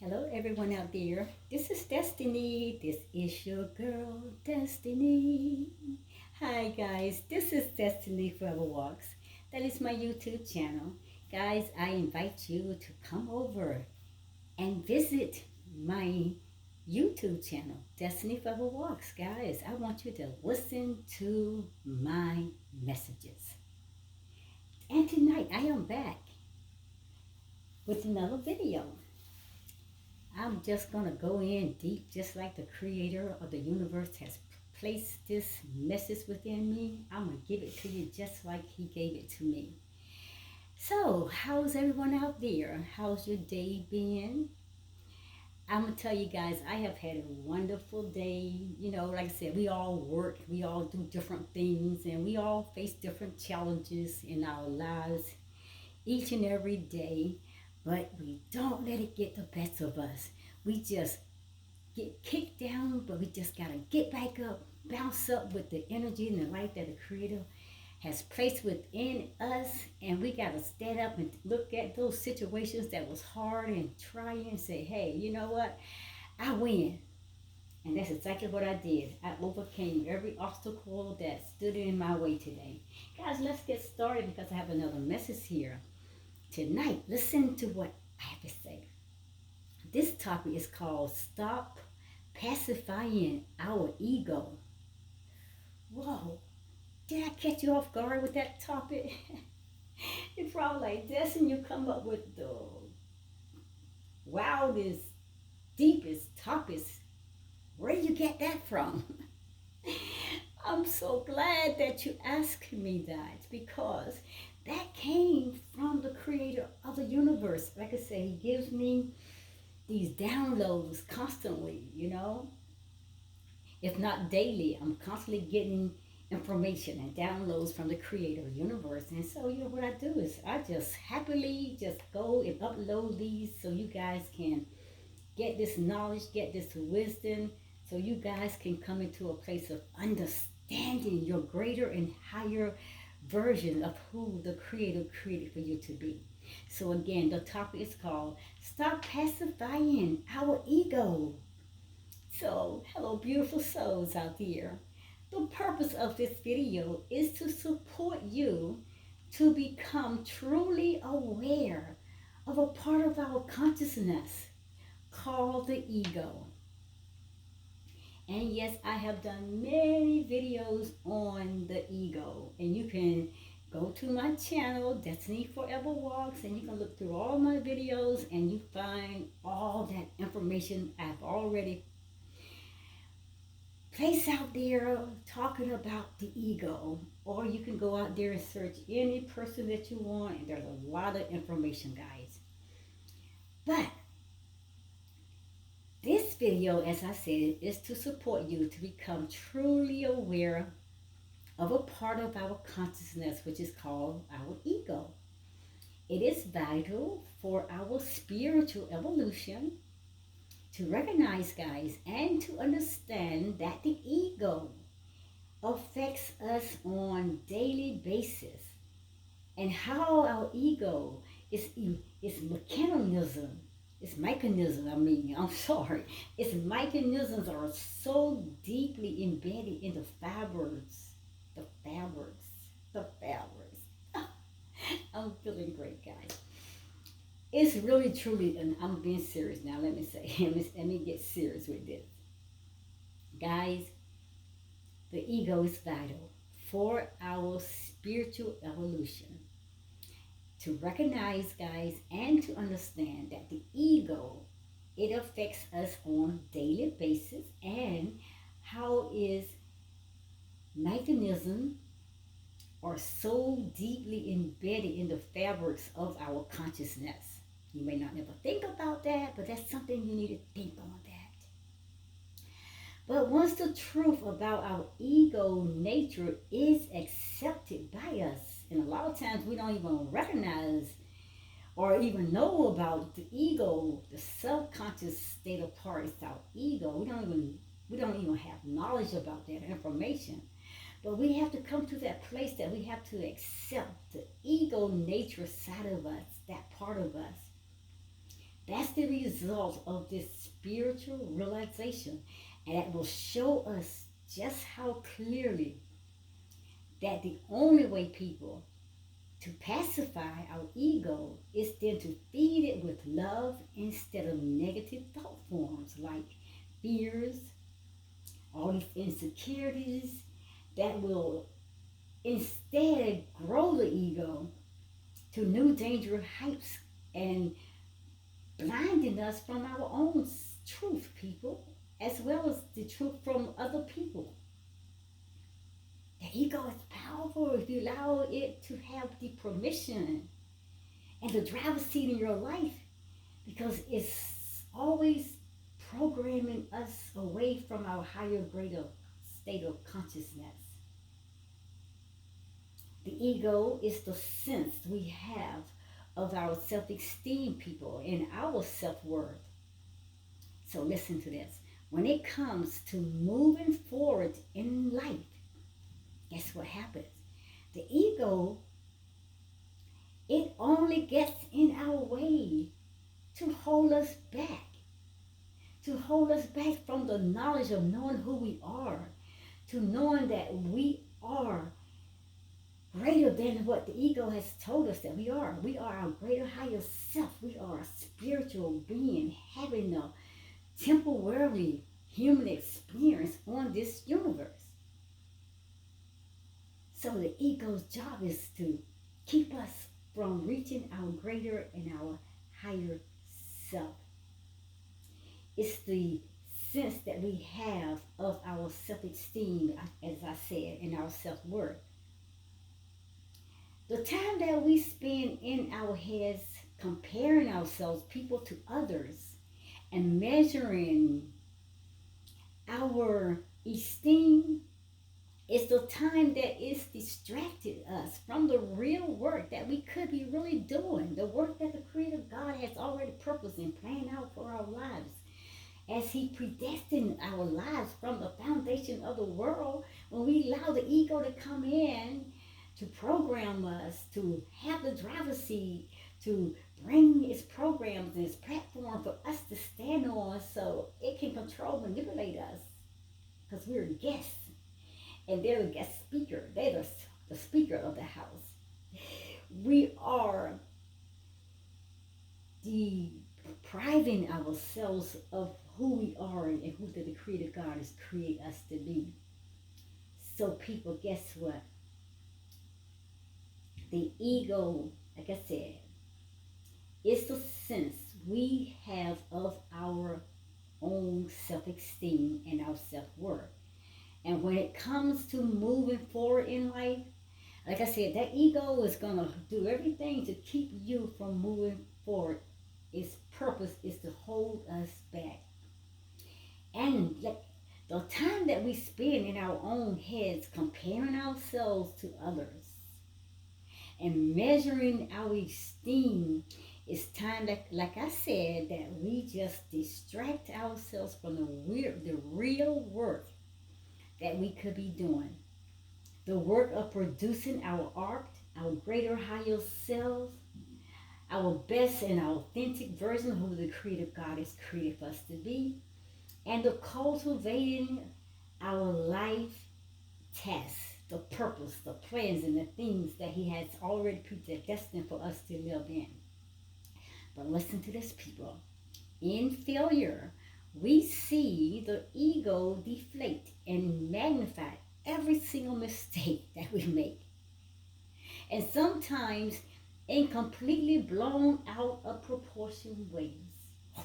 Hello, everyone out there. This is Destiny. This is your girl, Destiny. Hi, guys. This is Destiny Forever Walks. That is my YouTube channel. Guys, I invite you to come over and visit my YouTube channel, Destiny Forever Walks. Guys, I want you to listen to my messages. And tonight, I am back with another video. I'm just going to go in deep, just like the creator of the universe has placed this message within me. I'm going to give it to you just like he gave it to me. So, how's everyone out there? How's your day been? I'm going to tell you guys, I have had a wonderful day. You know, like I said, we all work, we all do different things, and we all face different challenges in our lives each and every day. But we don't let it get the best of us. We just get kicked down, but we just got to get back up, bounce up with the energy and the light that the Creator has placed within us. And we got to stand up and look at those situations that was hard and try and say, hey, you know what? I win. And that's exactly what I did. I overcame every obstacle that stood in my way today. Guys, let's get started because I have another message here. Tonight, listen to what I have to say. This topic is called Stop Pacifying Our Ego. Whoa, did I catch you off guard with that topic? You're probably like this, and you come up with the wildest, deepest topics. Where do you get that from? I'm so glad that you asked me that because that came from the creator of the universe. Like I say, he gives me these downloads constantly, you know. If not daily, I'm constantly getting information and downloads from the creator of the universe. And so, you know, what I do is I just happily just go and upload these so you guys can get this knowledge, get this wisdom, so you guys can come into a place of understanding your greater and higher version of who the Creator created for you to be. So again, the topic is called Stop Pacifying Our Ego. So, hello beautiful souls out there. The purpose of this video is to support you to become truly aware of a part of our consciousness called the ego. And yes, I have done many videos on the ego. And you can go to my channel, Destiny Forever Walks, and you can look through all my videos and you find all that information I've already placed out there talking about the ego. Or you can go out there and search any person that you want, and there's a lot of information, guys. But this video, as I said, is to support you to become truly aware of a part of our consciousness, which is called our ego. It is vital for our spiritual evolution to recognize, guys, and to understand that the ego affects us on a daily basis, and how our ego is mechanism. Its mechanisms are so deeply embedded in the fabrics. The fabrics. I'm feeling great, guys. It's really, truly, and I'm being serious now. Let me say, let me get serious with this. Guys, the ego is vital for our spiritual evolution. To recognize, guys, and to understand that the ego, it affects us on a daily basis, and how is mechanism are so deeply embedded in the fabrics of our consciousness. You may not ever think about that, but that's something you need to think on that. But once the truth about our ego nature is accepted by us, and a lot of times we don't even recognize or even know about the ego, the subconscious state of part is our ego. We don't even have knowledge about that information. But we have to come to that place that we have to accept the ego nature side of us, that part of us. That's that's the result of this spiritual realization. And that will show us just how clearly that the only way people to pacify our ego is then to feed it with love instead of negative thought forms like fears, all these insecurities that will instead grow the ego to new dangerous heights and blinding us from our own truth, people, as well as the truth from other people. The ego is powerful if you allow it to have the permission and the driver's seat in your life, because it's always programming us away from our higher, greater state of consciousness. The ego is the sense we have of our self-esteem, people, and our self-worth. So listen to this. When it comes to moving forward in life, guess what happens? The ego, it only gets in our way to hold us back. To hold us back from the knowledge of knowing who we are. To knowing that we are greater than what the ego has told us that we are. We are our greater, higher self. We are a spiritual being having a temporary human experience on this universe. So the ego's job is to keep us from reaching our greater and our higher self. It's the sense that we have of our self-esteem, as I said, and our self-worth. The time that we spend in our heads comparing ourselves, people, to others and measuring our esteem is the time that is distracted us from the real work that we could be really doing, the work that the Creator God has already purposed and planned out for our lives. As He predestined our lives from the foundation of the world, when we allow the ego to come in to program us, to have the driver's seat, to bring its programs and its platform for us to stand on so it can control, manipulate us, because we're guests. And they're the guest speaker. They're the speaker of the house. We are depriving ourselves of who we are and who the Creator God has created us to be. So people, guess what? The ego, like I said, is the sense we have of our own self-esteem and our self-worth. And when it comes to moving forward in life, like I said, that ego is going to do everything to keep you from moving forward. Its purpose is to hold us back. And like the time that we spend in our own heads comparing ourselves to others and measuring our esteem, it's time that, like I said, that we just distract ourselves from the real work that we could be doing. The work of producing our art, our greater, higher selves, our best and authentic version of who the Creator God has created for us to be, and the cultivating our life tasks, the purpose, the plans, and the things that He has already predestined for us to live in. But listen to this, people. In failure, we see the ego deflate and magnify every single mistake that we make. And sometimes in completely blown out of proportion ways.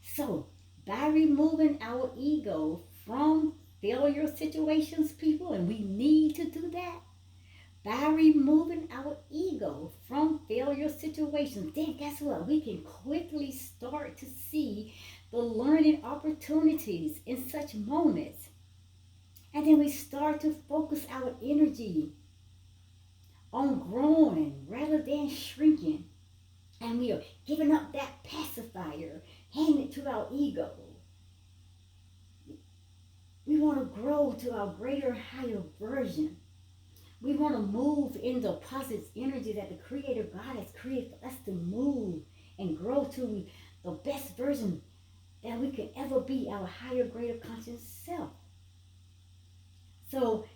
So, by removing our ego from failure situations, people, and we need to do that, by removing our ego from failure situations, then guess what? We can quickly start to see the learning opportunities in such moments. And then we start to focus our energy on growing rather than shrinking. And we are giving up that pacifier, handing it to our ego. We want to grow to our greater, higher version. We want to move in the positive energy that the Creator God has created for us to move and grow to the best version that we can ever be, our higher, greater conscious self. So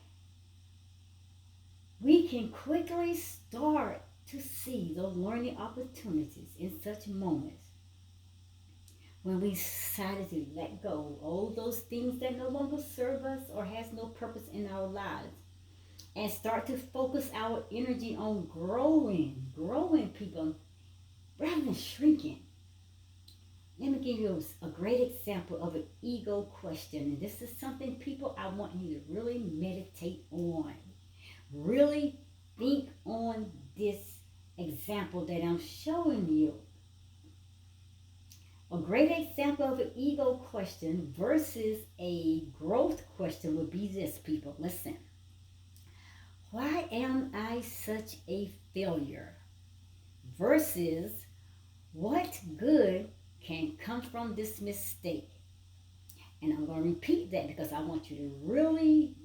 we can quickly start to see those learning opportunities in such moments when we decided to let go of all those things that no longer serve us or has no purpose in our lives, and start to focus our energy on growing people rather than shrinking. Let me give you a great example of an ego question. And this is something, people, I want you to really meditate on. Really think on this example that I'm showing you. A great example of an ego question versus a growth question would be this, people. Listen. Why am I such a failure? Versus, what good can come from this mistake? And I'm going to repeat that because I want you to really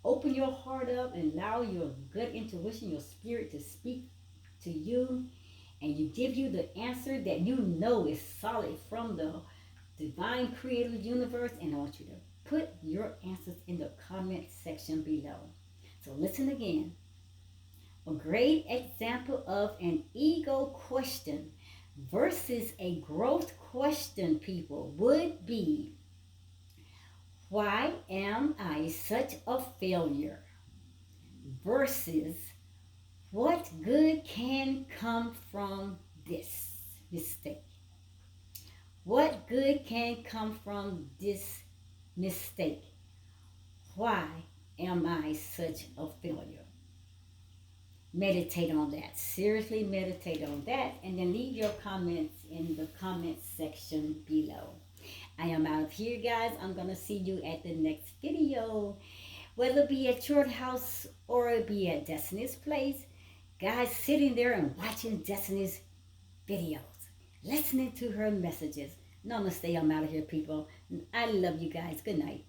open your heart up and allow your good intuition, your spirit to speak to you, and you give you the answer that you know is solid from the divine creative universe. And I want you to put your answers in the comment section below. So listen again. A great example of an ego question versus a growth question, people, would be, why am I such a failure? Versus, what good can come from this mistake? What good can come from this mistake? Why am I such a failure? Meditate on that. Seriously meditate on that. And then leave your comments in the comment section below. I am out of here, guys. I'm going to see you at the next video. Whether it be at your house or it be at Destiny's place. Guys, sitting there and watching Destiny's videos. Listening to her messages. Namaste. I'm out of here, people. I love you guys. Good night.